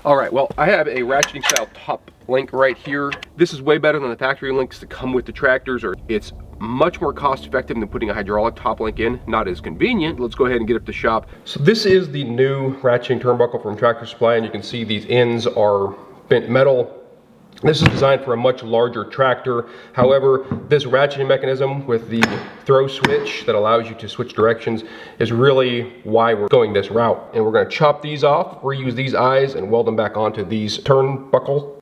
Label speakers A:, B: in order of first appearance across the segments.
A: Alright, well, I have a ratcheting style top link right here. This is way better than the factory links that come with the tractors, or it's much more cost effective than putting a hydraulic top link in. Not as convenient. Let's go ahead and get up to shop. So this is the new ratcheting turnbuckle from Tractor Supply, and you can see these ends are bent metal. This is designed for a much larger tractor. However, this ratcheting mechanism with the throw switch that allows you to switch directions is really why we're going this route. And we're going to chop these off, reuse these eyes, and weld them back onto these turnbuckle.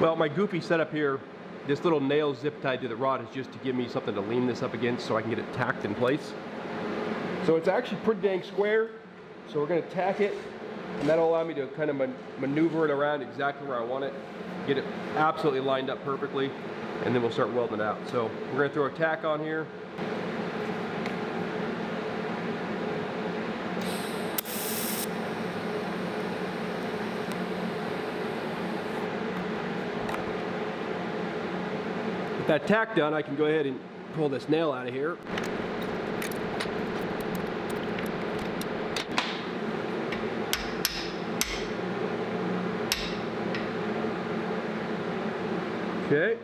A: Well, my goofy setup here, this little nail zip tied to the rod is just to give me something to lean this up against so I can get it tacked in place. So it's actually pretty dang square. So we're going to tack it, and that'll allow me to kind of maneuver it around exactly where I want it, get it absolutely lined up perfectly, and then we'll start welding it out. So we're going to throw a tack on here. With that tack done, I can go ahead and pull this nail out of here. Okay.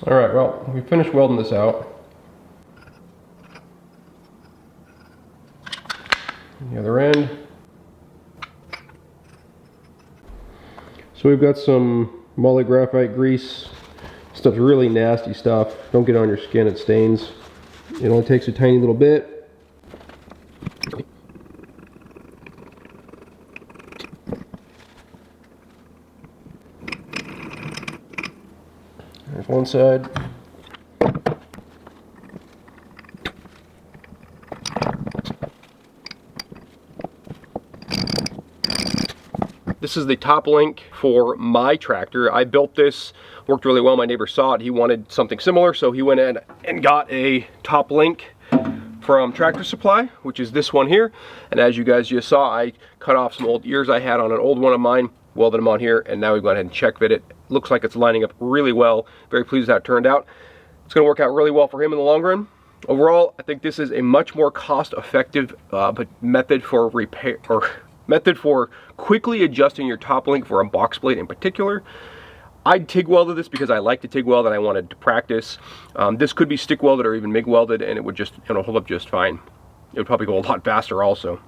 A: All right, well, we finished welding this out. The other end. So we've got some moly graphite grease. Stuff's really nasty stuff. Don't get it on your skin, it stains. It only takes a tiny little bit. There's one side. This is the top link for my tractor. I built this, worked really well. My neighbor saw it. He wanted something similar, so he went in and got a top link from Tractor Supply, which is this one here. And as you guys just saw, I cut off some old ears I had on an old one of mine, welded them on here, and now we've gone ahead and check fit it. Looks like it's lining up really well. Very pleased with how it turned out. It's going to work out really well for him in the long run. Overall, I think this is a much more cost-effective method for repair, or method for quickly adjusting your top link for a box blade in particular. I TIG welded this because I like to TIG weld and I wanted to practice. This could be stick welded or even MIG welded, and it would just, you know, hold up just fine. It would probably go a lot faster also.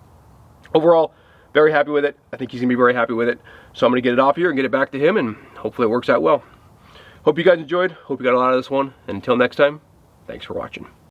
A: Overall, very happy with it. I think he's gonna be very happy with it. So I'm gonna get it off here and get it back to him, and hopefully it works out well. Hope you guys enjoyed. Hope you got a lot of this one. And until next time, thanks for watching.